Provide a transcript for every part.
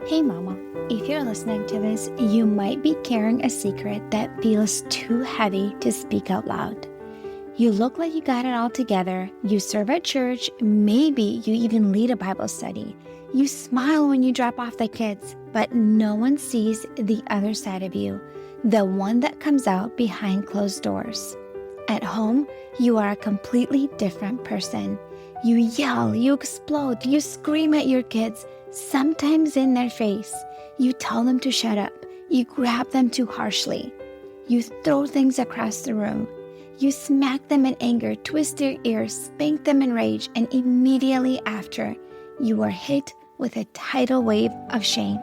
Hey mama, if you're listening to this, you might be carrying a secret that feels too heavy to speak out loud. You look like you got it all together, you serve at church, maybe you even lead a Bible study. You smile when you drop off the kids, but no one sees the other side of you, the one that comes out behind closed doors. At home, you are a completely different person. You yell, you explode, you scream at your kids, sometimes in their face. You tell them to shut up. You grab them too harshly. You throw things across the room. You smack them in anger, twist their ears, spank them in rage, and immediately after, you are hit with a tidal wave of shame.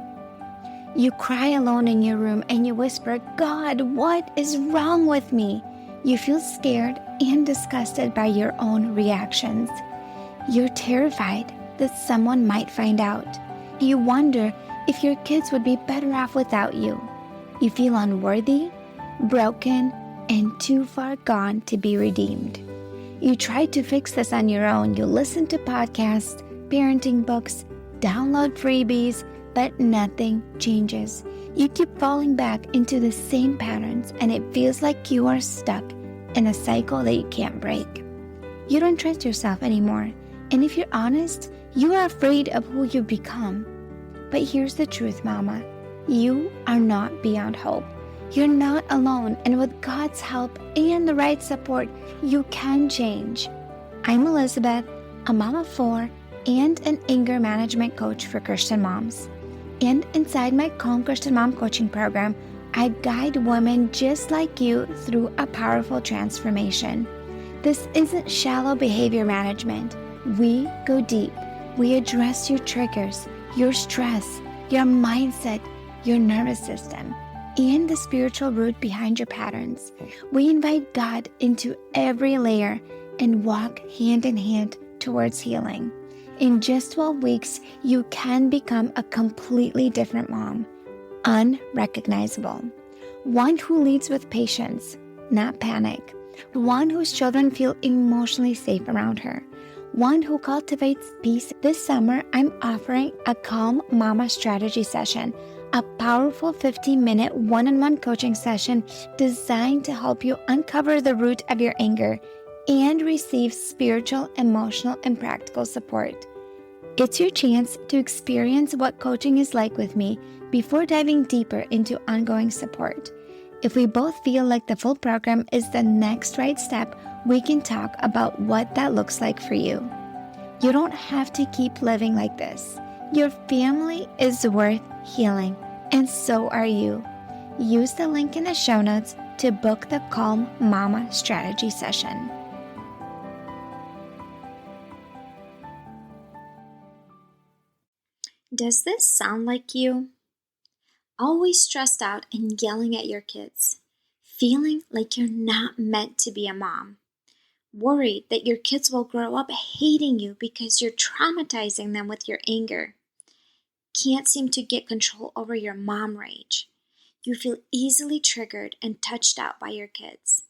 You cry alone in your room and you whisper, "God, what is wrong with me?" You feel scared and disgusted by your own reactions. You're terrified that someone might find out. You wonder if your kids would be better off without you. You feel unworthy, broken, and too far gone to be redeemed. You try to fix this on your own. You listen to podcasts, parenting books, download freebies, but nothing changes. You keep falling back into the same patterns, and it feels like you are stuck in a cycle that you can't break. You don't trust yourself anymore, and if you're honest, you are afraid of who you've become. But here's the truth, Mama. You are not beyond hope. You're not alone, and with God's help and the right support, you can change. I'm Elizabeth, a mom of 4 and an anger management coach for Christian moms. And inside my Calm Christian Mom coaching program, I guide women just like you through a powerful transformation. This isn't shallow behavior management. We go deep. We address your triggers, your stress, your mindset, your nervous system, and the spiritual root behind your patterns. We invite God into every layer and walk hand in hand towards healing. In just 12 weeks, you can become a completely different mom, unrecognizable. One who leads with patience, not panic. One whose children feel emotionally safe around her. One who cultivates peace. This summer, I'm offering a Calm Mama strategy session, a powerful 15-minute one-on-one coaching session designed to help you uncover the root of your anger and receive spiritual, emotional, and practical support. It's your chance to experience what coaching is like with me before diving deeper into ongoing support. If we both feel like the full program is the next right step, we can talk about what that looks like for you. You don't have to keep living like this. Your family is worth healing, and so are you. Use the link in the show notes to book the Calm Mama strategy session. Does this sound like you? Always stressed out and yelling at your kids, feeling like you're not meant to be a mom, worried that your kids will grow up hating you because you're traumatizing them with your anger, can't seem to get control over your mom rage. You feel easily triggered and touched out by your kids.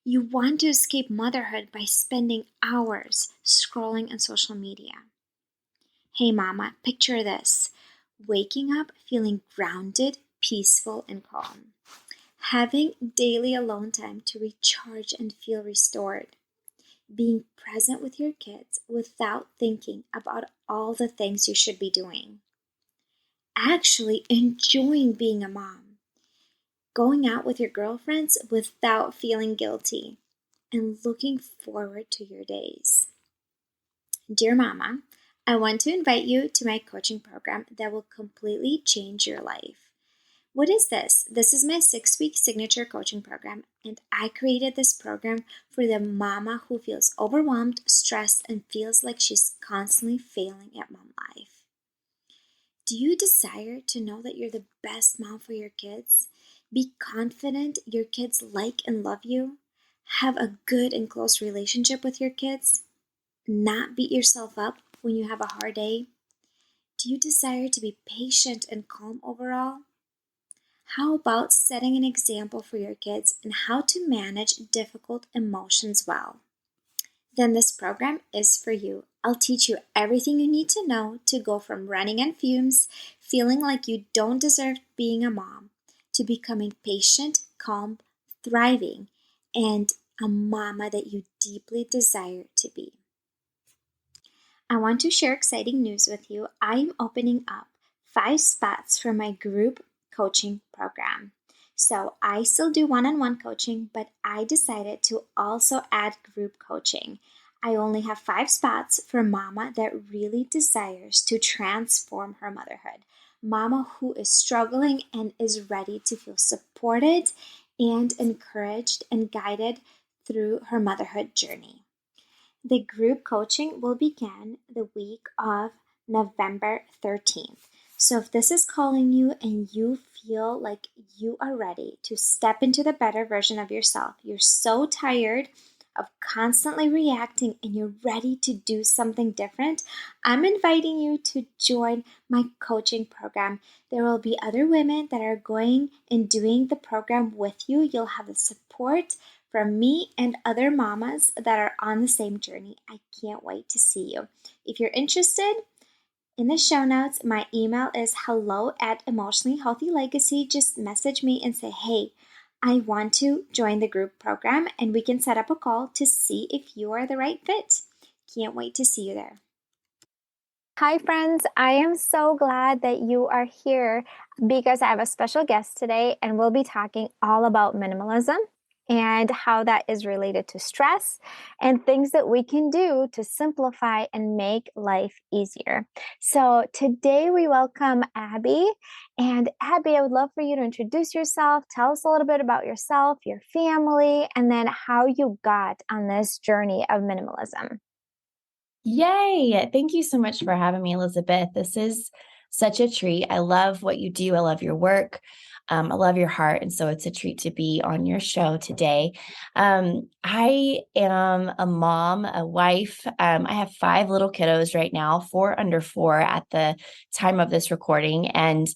You want to escape motherhood by spending hours scrolling on social media. Hey mama, picture this. Waking up feeling grounded, peaceful, and calm. Having daily alone time to recharge and feel restored. Being present with your kids without thinking about all the things you should be doing. Actually enjoying being a mom. Going out with your girlfriends without feeling guilty. And looking forward to your days. Dear Mama, I want to invite you to my coaching program that will completely change your life. What is this? This is my 6-week signature coaching program, and I created this program for the mama who feels overwhelmed, stressed, and feels like she's constantly failing at mom life. Do you desire to know that you're the best mom for your kids? Be confident your kids like and love you? Have a good and close relationship with your kids? Not beat yourself up when you have a hard day? Do you desire to be patient and calm overall? How about setting an example for your kids in how to manage difficult emotions well? Then this program is for you. I'll teach you everything you need to know to go from running on fumes, feeling like you don't deserve being a mom, to becoming patient, calm, thriving, and a mama that you deeply desire to be. I want to share exciting news with you. I am opening up 5 spots for my group coaching program. So I still do one-on-one coaching, but I decided to also add group coaching. I only have 5 spots for mama that really desires to transform her motherhood. Mama who is struggling and is ready to feel supported and encouraged and guided through her motherhood journey. The group coaching will begin the week of November 13th. So if this is calling you and you feel like you are ready to step into the better version of yourself, you're so tired of constantly reacting and you're ready to do something different, I'm inviting you to join my coaching program. There will be other women that are going and doing the program with you. You'll have the support from me and other mamas that are on the same journey. I can't wait to see you. If you're interested, in the show notes, my email is hello@emotionallyhealthylegacy. Just message me and say, hey, I want to join the group program, and we can set up a call to see if you are the right fit. Can't wait to see you there. Hi, friends. I am so glad that you are here because I have a special guest today, and we'll be talking all about minimalism and how that is related to stress and things that we can do to simplify and make life easier. So today we welcome Abby. And Abby, I would love for you to introduce yourself, tell us a little bit about yourself, your family, and then how you got on this journey of minimalism. Yay. Thank you so much for having me, Elizabeth. This is such a treat. I love what you do. I love your work. I love your heart. And so it's a treat to be on your show today. I am a mom, a wife. I have 5 little kiddos right now, 4 under 4 at the time of this recording. And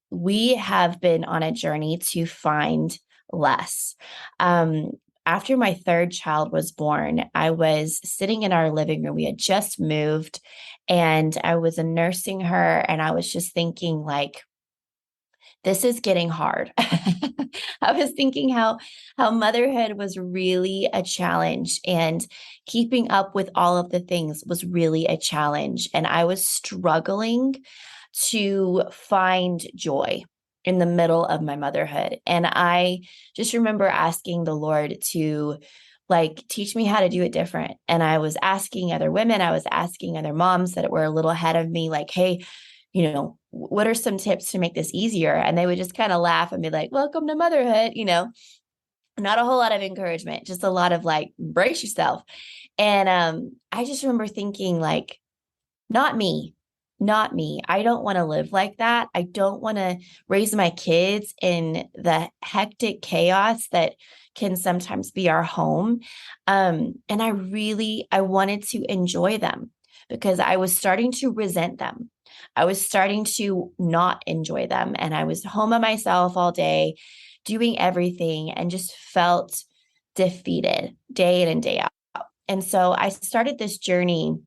we have been on a journey to find less. After my 3rd child was born, I was sitting in our living room. We had just moved and I was nursing her. And I was just thinking, like, this is getting hard. I was thinking how motherhood was really a challenge and keeping up with all of the things was really a challenge. And I was struggling to find joy in the middle of my motherhood. And I just remember asking the Lord to teach me how to do it different. And I was asking other women, I was asking other moms that were a little ahead of me, like, hey, what are some tips to make this easier? And they would just kind of laugh and be like, welcome to motherhood, not a whole lot of encouragement, just a lot of brace yourself. And I just remember thinking, like, not me. Not me. I don't want to live like that. I don't want to raise my kids in the hectic chaos that can sometimes be our home. And I wanted to enjoy them because I was starting to resent them. I was starting to not enjoy them. And I was home by myself all day, doing everything, and just felt defeated day in and day out. And so I started this journey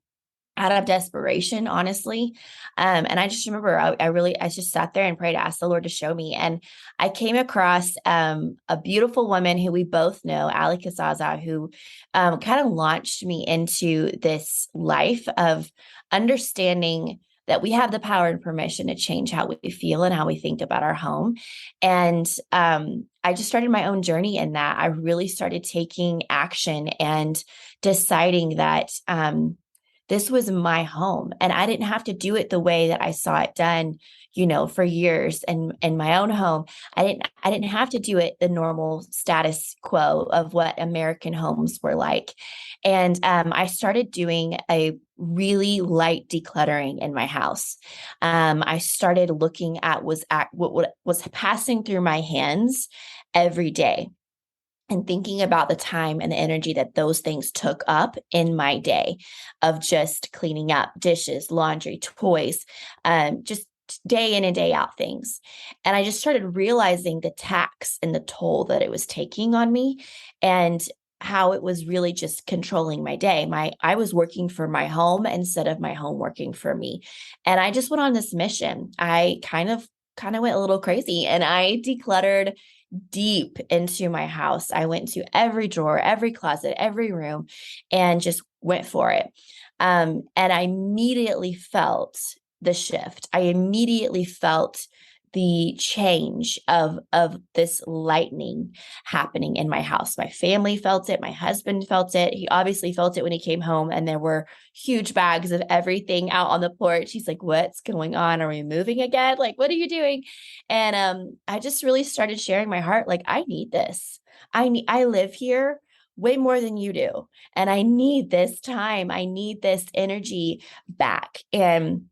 out of desperation, honestly. And I just remember I just sat there and prayed, asked the Lord to show me. And I came across a beautiful woman who we both know, Ali Kazaza, who kind of launched me into this life of understanding that we have the power and permission to change how we feel and how we think about our home. And I just started my own journey in that. I really started taking action and deciding that this was my home, and I didn't have to do it the way that I saw it done, for years. And in my own home, I didn't have to do it the normal status quo of what American homes were like. And I started doing a really light decluttering in my house. I started looking at what was passing through my hands every day, and thinking about the time and the energy that those things took up in my day of just cleaning up dishes, laundry, toys, just day in and day out things. And I just started realizing the tax and the toll that it was taking on me. And how it was really just controlling my day. I was working for my home instead of my home working for me. And I just went on this mission. I kind of went a little crazy, and I decluttered deep into my house. I went to every drawer, every closet, every room, and just went for it. And I immediately felt the shift. I immediately felt the change of this lightning happening in my house. My family felt it. My husband felt it. He obviously felt it when he came home, and there were huge bags of everything out on the porch. He's like, "What's going on? Are we moving again? Like, what are you doing?" And I just really started sharing my heart. Like, I need this. I live here way more than you do, and I need this time. I need this energy back. And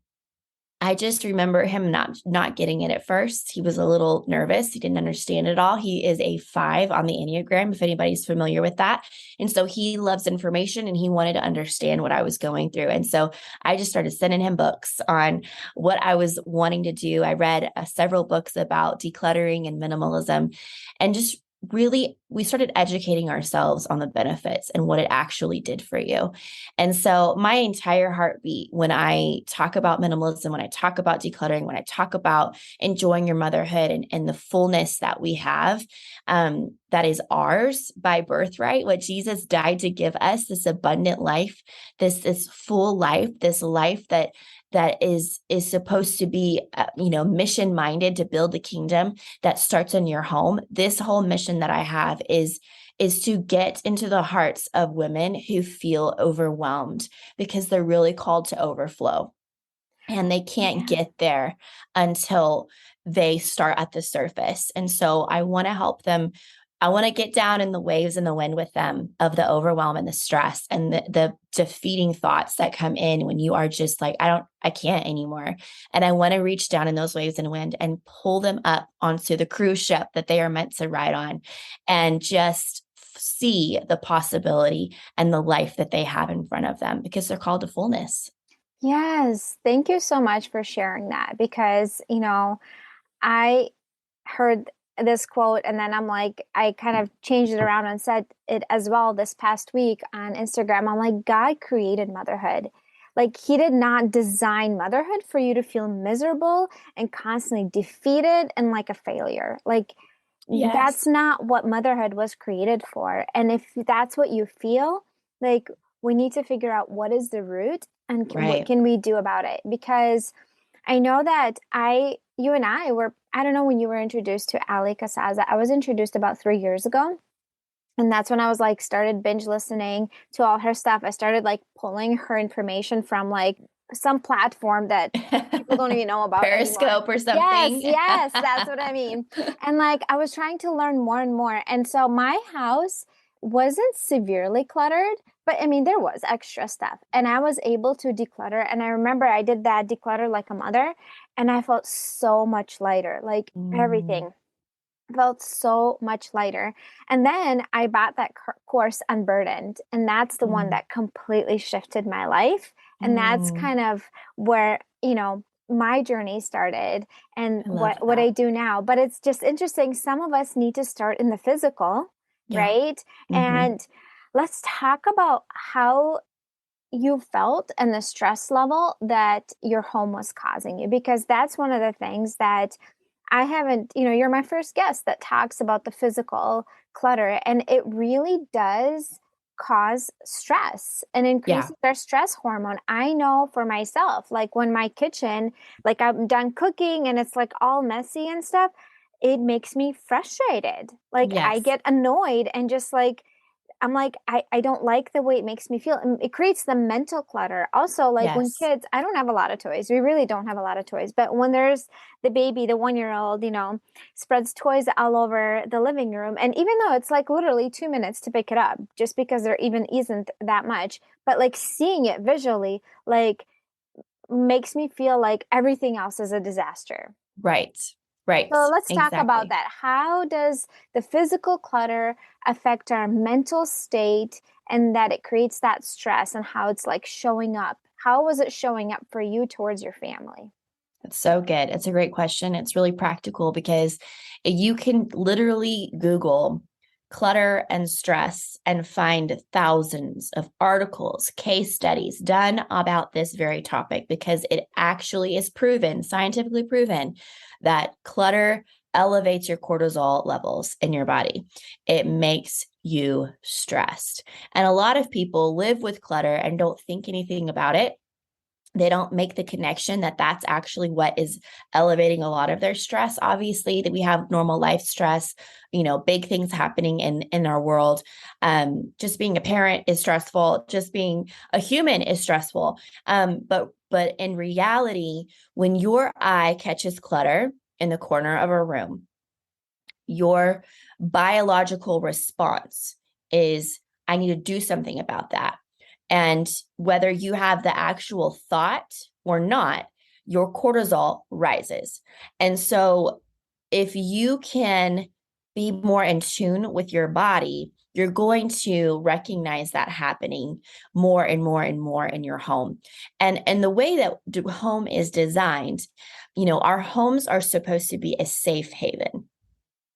I just remember him not getting it at first. He was a little nervous. He didn't understand it all. He is a 5 on the Enneagram, if anybody's familiar with that. And so he loves information, and he wanted to understand what I was going through. And so I just started sending him books on what I was wanting to do. I read several books about decluttering and minimalism, and just really, we started educating ourselves on the benefits and what it actually did for you. And so my entire heartbeat, when I talk about minimalism, when I talk about decluttering, when I talk about enjoying your motherhood and the fullness that we have, that is ours by birthright, what Jesus died to give us, this abundant life, this full life, this life that is supposed to be, mission minded to build the kingdom that starts in your home. This whole mission that I have is to get into the hearts of women who feel overwhelmed, because they're really called to overflow, and they can't get there until they start at the surface. And so I want to help them. I want to get down in the waves and the wind with them of the overwhelm and the stress and the defeating thoughts that come in when you are just like, I can't anymore. And I want to reach down in those waves and wind and pull them up onto the cruise ship that they are meant to ride on, and just see the possibility and the life that they have in front of them, because they're called to fullness. Yes. Thank you so much for sharing that, because, I heard this quote and then I'm like, I kind of changed it around and said it as well this past week on Instagram. I'm like, God created motherhood. Like, he did not design motherhood for you to feel miserable and constantly defeated and like a failure. Like, that's not what motherhood was created for. And if that's what you feel, like, we need to figure out what is the root and what can we do about it? Because I know that you and I were, I don't know when you were introduced to Ali Casaza. I was introduced about 3 years ago. And that's when I was like, started binge listening to all her stuff. I started like pulling her information from like some platform that people don't even know about Periscope anymore. or something. Yes, that's what I mean. And like, I was trying to learn more and more. And so my house wasn't severely cluttered, but I mean, there was extra stuff, and I was able to declutter. And I remember I did that declutter like a mother, and I felt so much lighter, like everything felt so much lighter. And then I bought that course Unburdened, and that's the one that completely shifted my life. And that's kind of where, my journey started and what I do now. But it's just interesting. Some of us need to start in the physical, right? And let's talk about how you felt and the stress level that your home was causing you, because that's one of the things that I haven't, you're my first guest that talks about the physical clutter, and it really does cause stress and increases our stress hormone. I know for myself, like when my kitchen, like I'm done cooking and it's like all messy and stuff, it makes me frustrated. Like I get annoyed and just like, I'm like, I don't like the way it makes me feel. And it creates the mental clutter. Also, like when kids, I don't have a lot of toys. We really don't have a lot of toys. But when there's the baby, the 1-year-old, spreads toys all over the living room. And even though it's like literally 2 minutes to pick it up, just because there even isn't that much, but like seeing it visually, like makes me feel like everything else is a disaster. Right. Right. So let's talk about that. How does the physical clutter affect our mental state, and that it creates that stress, and how it's like showing up? How was it showing up for you towards your family? That's so good. It's a great question. It's really practical, because you can literally Google clutter and stress and find thousands of articles, case studies done about this very topic, because it actually is proven, scientifically proven, that clutter elevates your cortisol levels in your body. It makes you stressed. And a lot of people live with clutter and don't think anything about it. They don't make the connection that that's actually what is elevating a lot of their stress. Obviously, that we have normal life stress, big things happening in our world. Just being a parent is stressful. Just being a human is stressful. But in reality, when your eye catches clutter in the corner of a room, your biological response is, I need to do something about that. And whether you have the actual thought or not, your cortisol rises. And so if you can be more in tune with your body, you're going to recognize that happening more and more and more in your home. And the way that the home is designed, our homes are supposed to be a safe haven.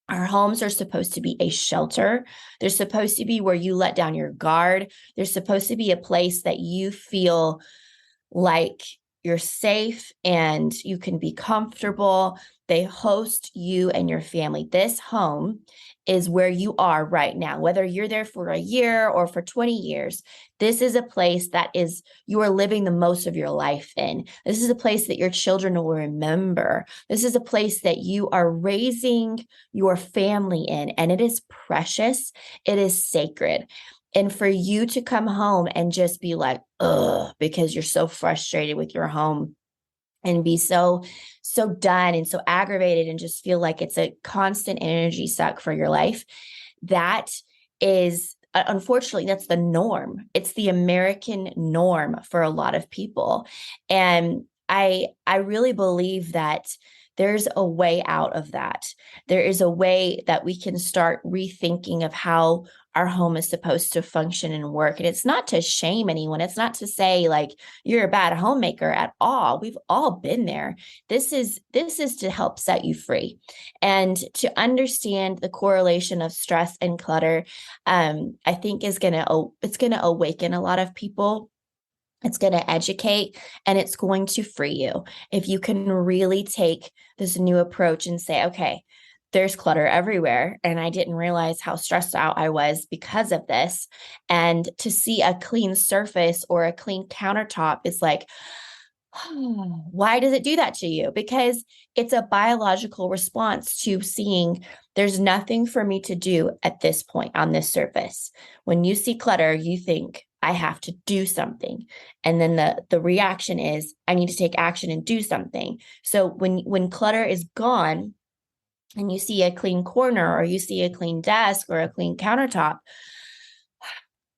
Our homes are supposed to be a shelter. They're supposed to be where you let down your guard. They're supposed to be a place that you feel like you're safe and you can be comfortable. They host you and your family. This home is where you are right now, whether you're there for a year or for 20 years. This is a place that is you are living the most of your life in. This is a place that your children will remember. This is a place that you are raising your family in, and it is precious. It is sacred. And for you to come home and just be like, ugh, because you're so frustrated with your home and be so done and so aggravated and just feel like it's a constant energy suck for your life. That is, unfortunately, that's the norm. It's the American norm for a lot of people. And I really believe that there's a way out of that. There is a way that we can start rethinking of how our home is supposed to function and work. And it's not to shame anyone. It's not to say like you're a bad homemaker at all. We've all been there. This is to help set you free and to understand the correlation of stress and clutter. I think it's gonna awaken a lot of people. It's going to educate and it's going to free you. If you can really take this new approach and say, okay, there's clutter everywhere, and I didn't realize how stressed out I was because of this. And to see a clean surface or a clean countertop is like, oh, why does it do that to you? Because it's a biological response to seeing there's nothing for me to do at this point on this surface. When you see clutter, you think, I have to do something. And then the reaction is, I need to take action and do something. So when clutter is gone and you see a clean corner or you see a clean desk or a clean countertop,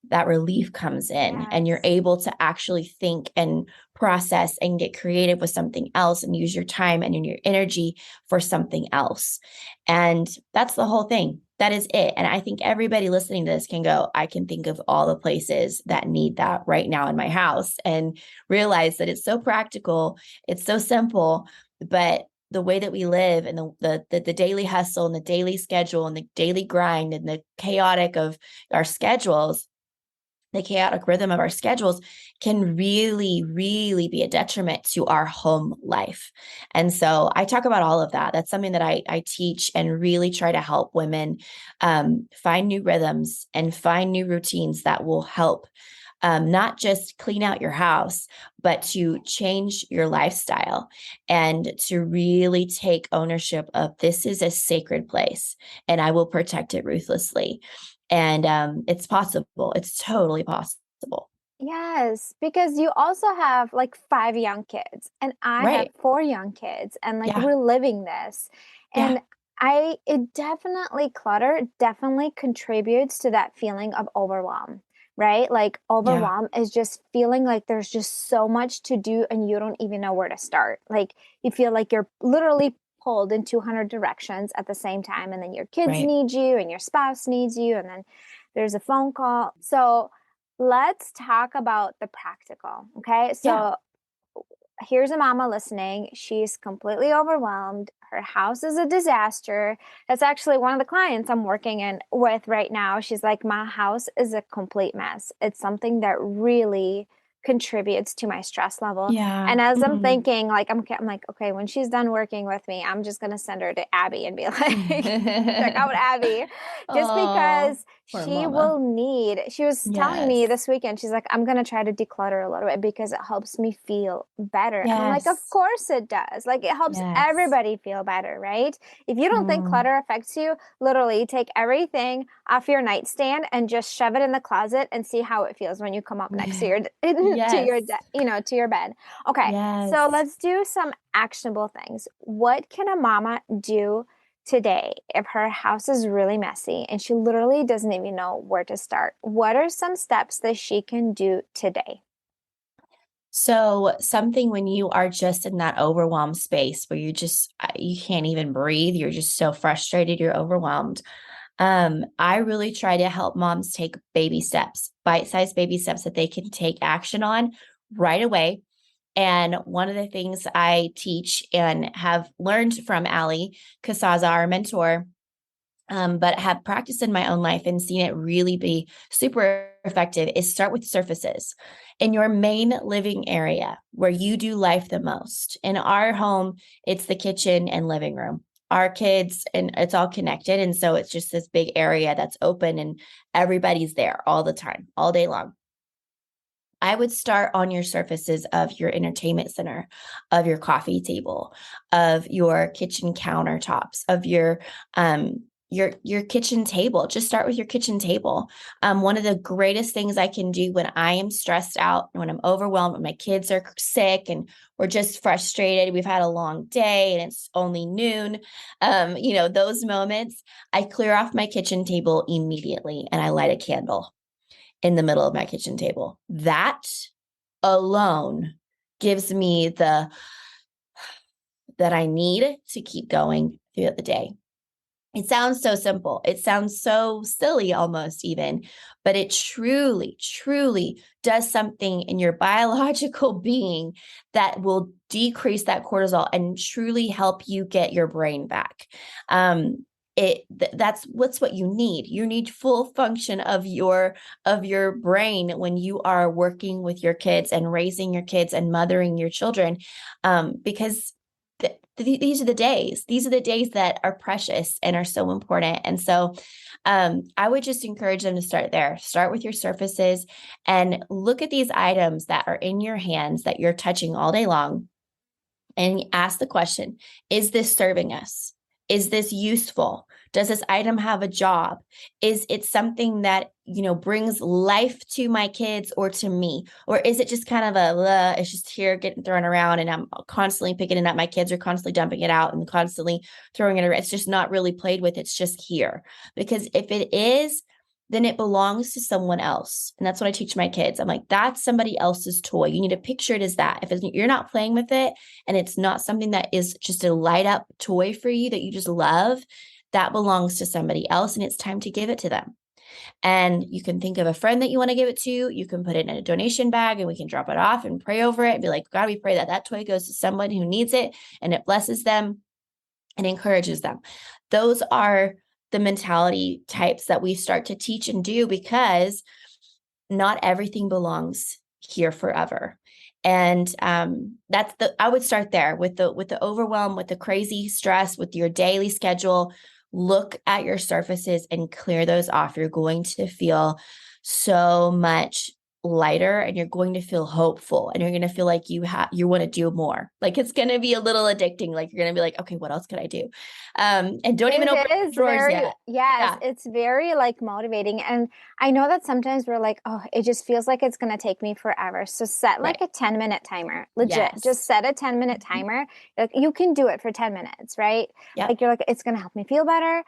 that relief comes in and you're able to actually think and process and get creative with something else and use your time and your energy for something else. And that's the whole thing. That is it. And I think everybody listening to this can go, I can think of all the places that need that right now in my house, and realize that it's so practical. It's so simple, but the way that we live and the daily hustle and the daily schedule and the daily grind and the chaotic of our schedules, the chaotic rhythm of our schedules can really, really be a detriment to our home life. And so I talk about all of that. That's something that I teach and really try to help women find new rhythms and find new routines that will help not just clean out your house, but to change your lifestyle and to really take ownership of this is a sacred place and I will protect it ruthlessly. And it's possible. It's totally possible. Yes, because you also have like 5 young kids and I have Right. 4 young kids, and like Yeah. we're living this. Yeah. And clutter definitely contributes to that feeling of overwhelm, right? Like Yeah. overwhelm is just feeling like there's just so much to do and you don't even know where to start. Like you feel like you're literally pulled in 200 directions at the same time, and then your kids Right. need you and your spouse needs you, and then there's a phone call. So let's talk about the practical. Okay. Yeah. So here's a mama listening. She's completely overwhelmed. Her house is a disaster. That's actually one of the clients I'm working with right now. She's like, my house is a complete mess. It's something that really contributes to my stress level. Yeah. And as I'm Mhm. thinking, like, I'm like, okay, when she's done working with me, I'm just going to send her to Abby and be like, check out Abby, just Oh, because poor she mama. will need, she was telling me Yes. this weekend, she's like, I'm going to try to declutter a little bit because it helps me feel better. And I'm like, of Yes. course it does. Like, it helps Yes. everybody feel better, right? If you don't think Mm. clutter affects you, literally take everything off your nightstand and just shove it in the closet and see how it feels when you come up next to your Yes. to your bed. Okay, so Yes. let's do some actionable things. What can a mama do today if her house is really messy and she literally doesn't even know where to start? What are some steps that she can do today? So something when you are just in that overwhelmed space where you can't even breathe, you're just so frustrated, you're overwhelmed. I really try to help moms take baby steps, bite-sized baby steps that they can take action on right away. And one of the things I teach and have learned from Ali Kasaza, our mentor, but have practiced in my own life and seen it really be super effective is start with surfaces in your main living area where you do life the most. In our home, it's the kitchen and living room. Our kids, and it's all connected. And so it's just this big area that's open and everybody's there all the time, all day long. I would start on your surfaces of your entertainment center, of your coffee table, of your kitchen countertops, of your kitchen table. Just start with your kitchen table. One of the greatest things I can do when I am stressed out, when I'm overwhelmed, when my kids are sick and we're just frustrated, we've had a long day and it's only noon. Those moments, I clear off my kitchen table immediately and I light a candle in the middle of my kitchen table. That alone gives me the that I need to keep going throughout the day. It sounds so simple. It sounds so silly almost even, but it truly, truly does something in your biological being that will decrease that cortisol and truly help you get your brain back. That's what you need. You need full function of your brain when you are working with your kids and raising your kids and mothering your children, because these are the days. These are the days that are precious and are so important. And so I would just encourage them to start there. Start with your surfaces and look at these items that are in your hands that you're touching all day long and ask the question, is this serving us? Is this useful? Does this item have a job? Is it something that, brings life to my kids or to me? Or is it just kind of it's just here getting thrown around and I'm constantly picking it up. My kids are constantly dumping it out and constantly throwing it around. It's just not really played with. It's just here. Because if it is, then it belongs to someone else. And that's what I teach my kids. I'm like, that's somebody else's toy. You need to picture it as that. If you're not playing with it and it's not something that is just a light up toy for you that you just love, that belongs to somebody else and it's time to give it to them. And you can think of a friend that you want to give it to. You can put it in a donation bag and we can drop it off and pray over it and be like, God, we pray that that toy goes to someone who needs it and it blesses them and encourages them. Those are the mentality types that we start to teach and do because not everything belongs here forever. And I would start there with the overwhelm, with the crazy stress, with your daily schedule. Look at your surfaces and clear those off. You're going to feel so much lighter and you're going to feel hopeful and you're going to feel like you want to do more. Like it's going to be a little addicting. Like you're going to be like, okay, what else could I do? And don't even open It the is drawers very, yet. yes, Yeah, it's very like motivating. And I know that sometimes we're like, oh, it just feels like it's going to take me forever. So set like right. a 10-minute timer, legit. Just Yes. set a 10-minute Mhm. timer. Like you can do it for 10 minutes, right? Yep. Like you're like, it's going to help me feel better.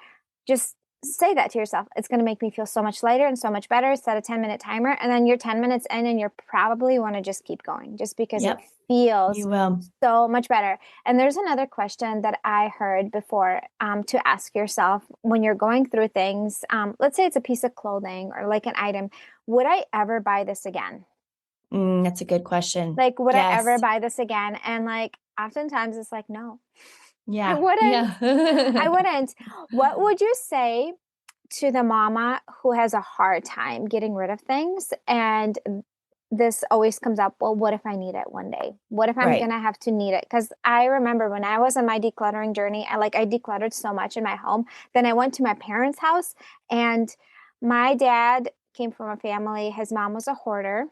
Just say that to yourself. It's going to make me feel so much lighter and so much better. Set a 10-minute timer. And then you're 10 minutes in and you're probably want to just keep going just because it Yep. feels You will. so much better. And there's another question that I heard before to ask yourself when you're going through things. Let's say it's a piece of clothing or like an item. Would I ever buy this again? That's a good question. Like, would I ever Yes. buy this again? And like, oftentimes it's like, no, I Yeah. wouldn't. I Yeah. wouldn't. What would you say to the mama who has a hard time getting rid of things? And this always comes up, well, what if I need it one day? What if I'm Right. gonna have to need it? Because I remember when I was on my decluttering journey, I decluttered so much in my home. Then I went to my parents' house, and my dad came from a family, his mom was a hoarder,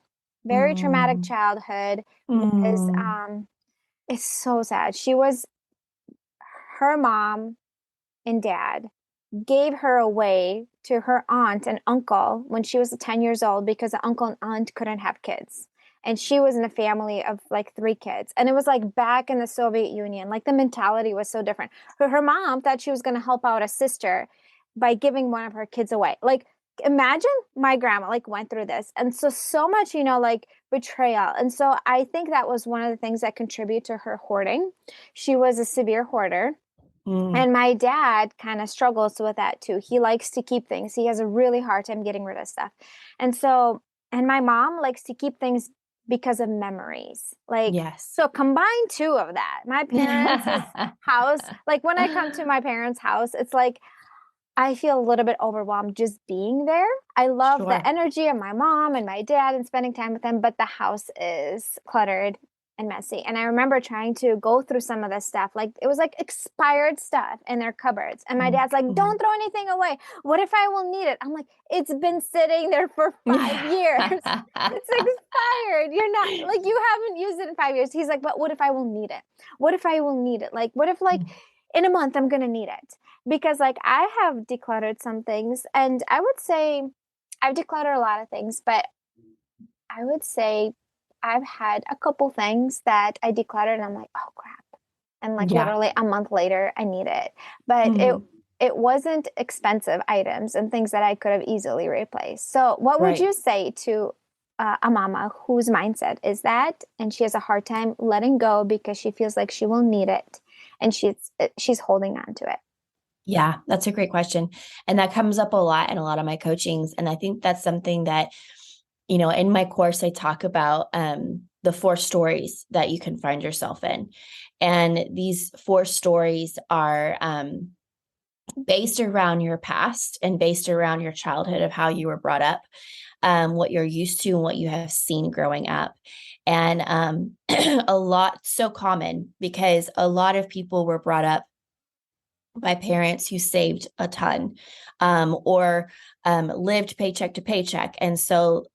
very traumatic Mm. childhood, was Mm. it's so sad. She was her mom and dad gave her away to her aunt and uncle when she was 10 years old because the uncle and aunt couldn't have kids. And she was in a family of like three kids. And it was like back in the Soviet Union. Like the mentality was so different. Her mom thought she was going to help out a sister by giving one of her kids away. Like, imagine my grandma like went through this. And so much, like betrayal. And so I think that was one of the things that contribute to her hoarding. She was a severe hoarder. Mm. And my dad kind of struggles with that too. He likes to keep things. He has a really hard time getting rid of stuff. And so, and my mom likes to keep things because of memories. Like, Yes. so combine two of that. My parents' house, like when I come to my parents' house, it's like I feel a little bit overwhelmed just being there. I love the Sure. energy of my mom and my dad and spending time with them, but the house is cluttered and messy. And I remember trying to go through some of this stuff. Like it was like expired stuff in their cupboards. And my dad's like, Mm-hmm. don't throw anything away. What if I will need it? I'm like, it's been sitting there for 5 years. It's expired. You're not like you haven't used it in 5 years. He's like, but what if I will need it? What if I will need it? Like, what if like in a month I'm gonna need it? Because like I have decluttered some things, and I would say I've decluttered a lot of things, but I would say I've had a couple things that I decluttered and I'm like, oh crap. And like Yeah. literally a month later I need it. But it Mhm. it wasn't expensive items and things that I could have easily replaced. So what would Right. you say to a mama whose mindset is that and she has a hard time letting go because she feels like she will need it and she's holding on to it? Yeah, that's a great question. And that comes up a lot in a lot of my coachings. And I think that's something that, in my course, I talk about the 4 stories that you can find yourself in. And these 4 stories are based around your past and based around your childhood of how you were brought up, what you're used to and what you have seen growing up. And a lot so common because a lot of people were brought up by parents who saved a ton or lived paycheck to paycheck. And so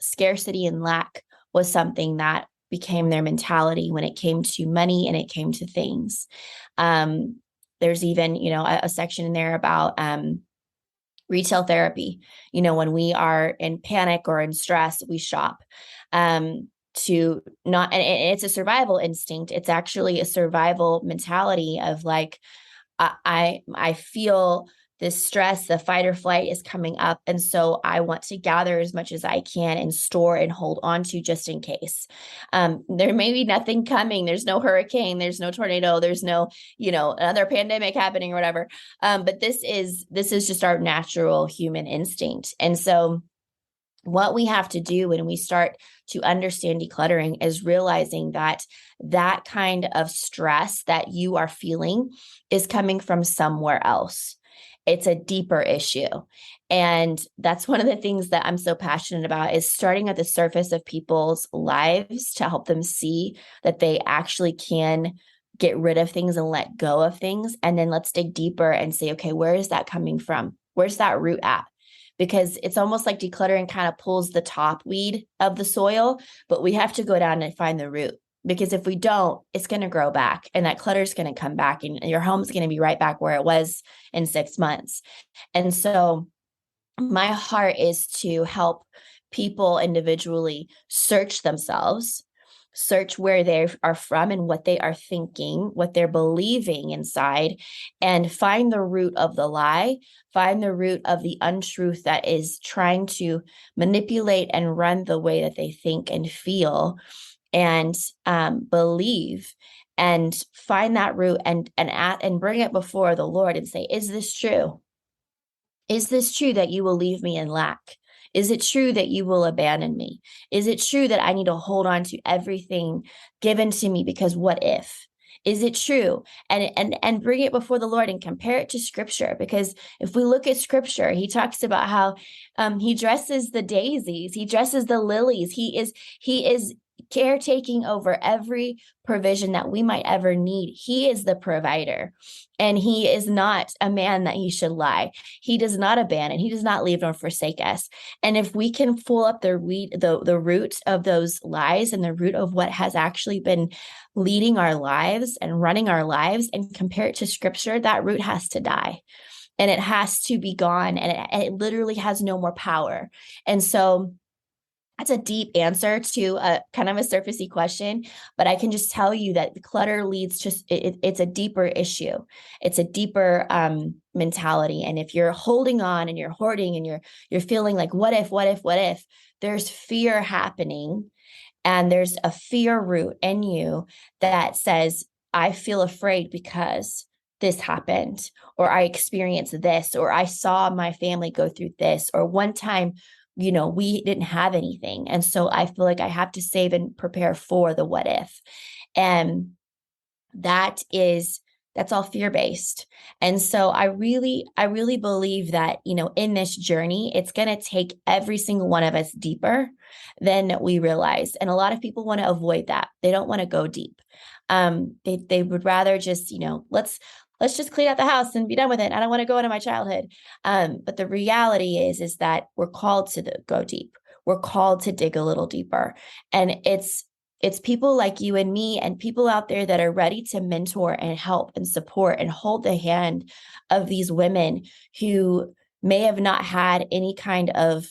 scarcity and lack was something that became their mentality when it came to money and it came to things. Um, there's even, a section in there about retail therapy. When we are in panic or in stress, we shop. To not, and it's a survival instinct. It's actually a survival mentality of like, I feel this stress, the fight or flight is coming up. And so I want to gather as much as I can and store and hold on to just in case. There may be nothing coming. There's no hurricane, there's no tornado, there's no, another pandemic happening or whatever. But this is just our natural human instinct. And so what we have to do when we start to understand decluttering is realizing that that kind of stress that you are feeling is coming from somewhere else. It's a deeper issue. And that's one of the things that I'm so passionate about is starting at the surface of people's lives to help them see that they actually can get rid of things and let go of things. And then let's dig deeper and say, okay, where is that coming from? Where's that root at? Because it's almost like decluttering kind of pulls the top weed of the soil, but we have to go down and find the root. Because if we don't, it's going to grow back and that clutter is going to come back and your home's going to be right back where it was in 6 months. And so my heart is to help people individually search themselves, search where they are from and what they are thinking, what they're believing inside, and find the root of the lie, find the root of the untruth that is trying to manipulate and run the way that they think and feel and believe, and find that root and bring it before the Lord and say, is this true? Is this true that you will leave me in lack? Is it true that you will abandon me? Is it true that I need to hold on to everything given to me because what if? Is it true? And bring it before the Lord and compare it to scripture. Because if we look at scripture, he talks about how he dresses the daisies, he dresses the lilies. He is caretaking over every provision that we might ever need. He is the provider, and he is not a man that he should lie. He does not abandon, he does not leave nor forsake us. And if we can pull up the root of those lies and the root of what has actually been leading our lives and running our lives and compare it to scripture, that root has to die and it has to be gone, and it literally has no more power. And so that's a deep answer to a kind of a surfacey question, but I can just tell you that the clutter leads to it's a deeper issue. It's a deeper mentality. And if you're holding on and you're hoarding and you're feeling like what if, there's fear happening, and there's a fear root in you that says, I feel afraid because this happened, or I experienced this, or I saw my family go through this, or one time we didn't have anything. And so I feel like I have to save and prepare for the what if. And that's all fear-based. And so I really believe that, in this journey, it's going to take every single one of us deeper than we realize. And a lot of people want to avoid that. They don't want to go deep. They would rather just, let's just clean out the house and be done with it. I don't want to go into my childhood. But the reality is that we're called to go deep. We're called to dig a little deeper. And it's people like you and me and people out there that are ready to mentor and help and support and hold the hand of these women who may have not had any kind of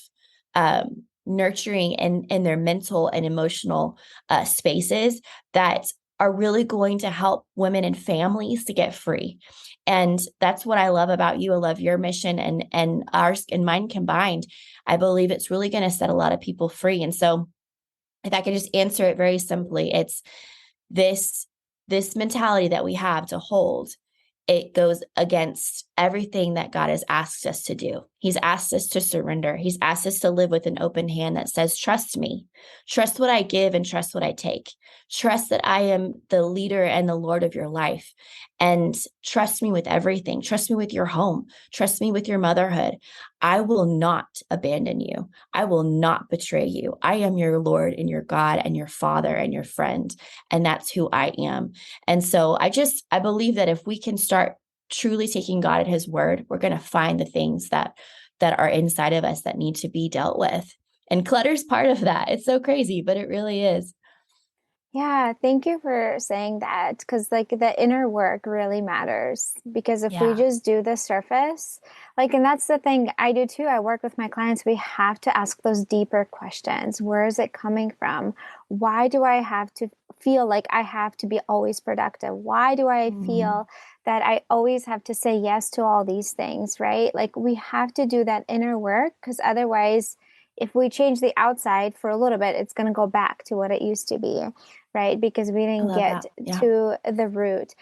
nurturing in their mental and emotional spaces that are really going to help women and families to get free. And that's what I love about you. I love your mission and ours and mine combined. I believe it's really going to set a lot of people free. And so if I could just answer it very simply, it's this mentality that we have to hold. It goes against everything that God has asked us to do. He's asked us to surrender. He's asked us to live with an open hand that says, trust me, trust what I give and trust what I take. Trust that I am the leader and the Lord of your life, and trust me with everything. Trust me with your home. Trust me with your motherhood. I will not abandon you. I will not betray you. I am your Lord and your God and your Father and your friend. And that's who I am. And so I believe that if we can start truly taking God at his word, we're going to find the things that are inside of us that need to be dealt with. And clutter's part of that. It's so crazy, but it really is. Yeah, thank you for saying that, because the inner work really matters. Because if we just do the surface, and that's the thing I do too. I work with my clients. We have to ask those deeper questions. Where is it coming from? Why do I have to feel like I have to be always productive? Why do I feel that I always have to say yes to all these things, right? We have to do that inner work, because otherwise, if we change the outside for a little bit, it's going to go back to what it used to be, right? Because we didn't get to the root.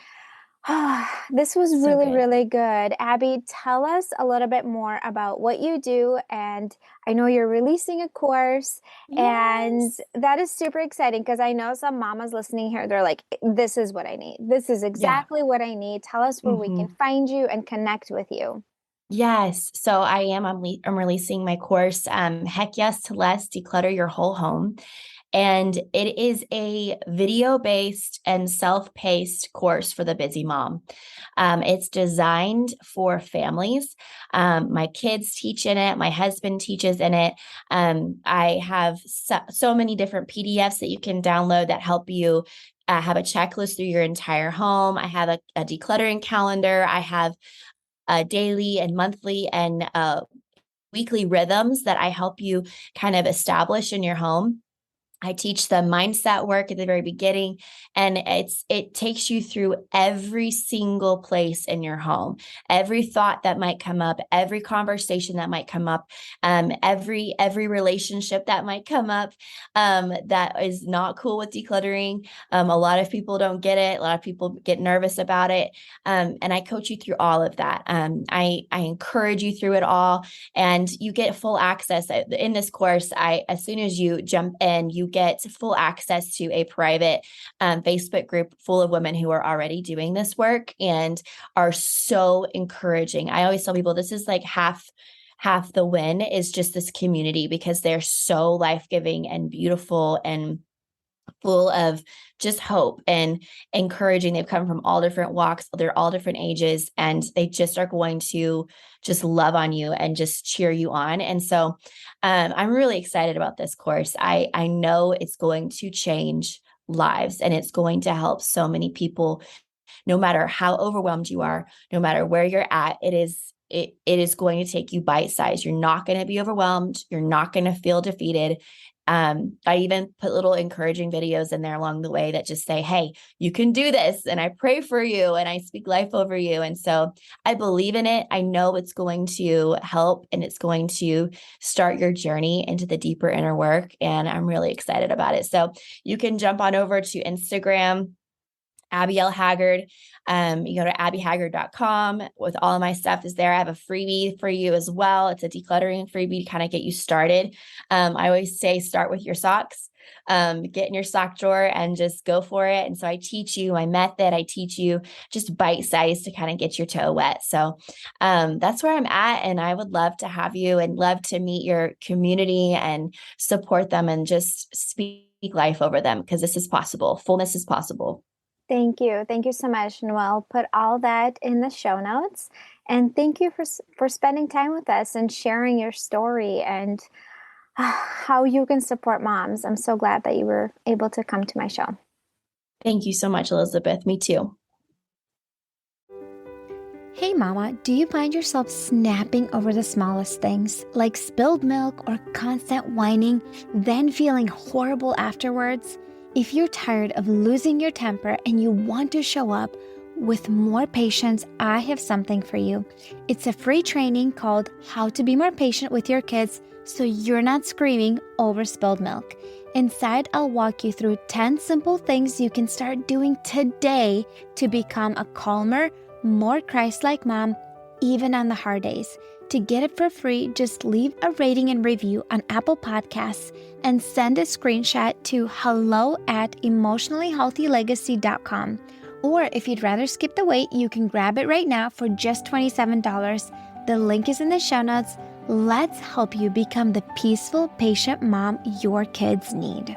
This was really, really good. Abby, tell us a little bit more about what you do. And I know you're releasing a course, and that is super exciting, because I know some mamas listening here, they're like, this is what I need. This is exactly what I need. Tell us where we can find you and connect with you. Yes. So I'm releasing my course, Heck Yes to Less, Declutter Your Whole Home. And it is a video-based and self-paced course for the busy mom. It's designed for families. My kids teach in it. My husband teaches in it. I have so many different PDFs that you can download that help you have a checklist through your entire home. I have a decluttering calendar. I have daily and monthly and weekly rhythms that I help you kind of establish in your home. I teach the mindset work at the very beginning, and it takes you through every single place in your home, every thought that might come up, every conversation that might come up, every relationship that might come up, that is not cool with decluttering. A lot of people don't get it. A lot of people get nervous about it, and I coach you through all of that. I encourage you through it all, and you get full access in this course. As soon as you jump in, you get full access to a private Facebook group full of women who are already doing this work and are so encouraging. I always tell people this is like half the win is just this community, because they're so life-giving and beautiful and full of just hope and encouraging. They've come from all different walks, they're all different ages, and they just are going to just love on you and just cheer you on. And so I'm really excited about this course. I know it's going to change lives, and it's going to help so many people, no matter how overwhelmed you are, no matter where you're at. It is going to take you bite size. You're not going to be overwhelmed. You're not going to feel defeated. I even put little encouraging videos in there along the way that just say, hey, you can do this. And I pray for you and I speak life over you. And so I believe in it. I know it's going to help, and it's going to start your journey into the deeper inner work. And I'm really excited about it. So you can jump on over to Instagram, Abiel Haggard. You go to abbyhaggard.com with all of my stuff is there. I have a freebie for you as well. It's a decluttering freebie to kind of get you started. I always say, start with your socks. Get in your sock drawer and just go for it. And so I teach you my method. I teach you just bite size to kind of get your toe wet. So that's where I'm at. And I would love to have you and love to meet your community and support them and just speak life over them, because this is possible. Fullness is possible. Thank you. Thank you so much. And we'll put all that in the show notes. And thank you for spending time with us and sharing your story and how you can support moms. I'm so glad that you were able to come to my show. Thank you so much, Elizabeth. Me too. Hey mama, do you find yourself snapping over the smallest things, like spilled milk or constant whining, then feeling horrible afterwards? If you're tired of losing your temper and you want to show up with more patience, I have something for you. It's a free training called How to Be More Patient with Your Kids so you're not screaming over spilled milk. Inside, I'll walk you through 10 simple things you can start doing today to become a calmer, more Christ-like mom, even on the hard days. To get it for free, just leave a rating and review on Apple Podcasts and send a screenshot to hello@emotionallyhealthylegacy.com. Or if you'd rather skip the wait, you can grab it right now for just $27. The link is in the show notes. Let's help you become the peaceful, patient mom your kids need.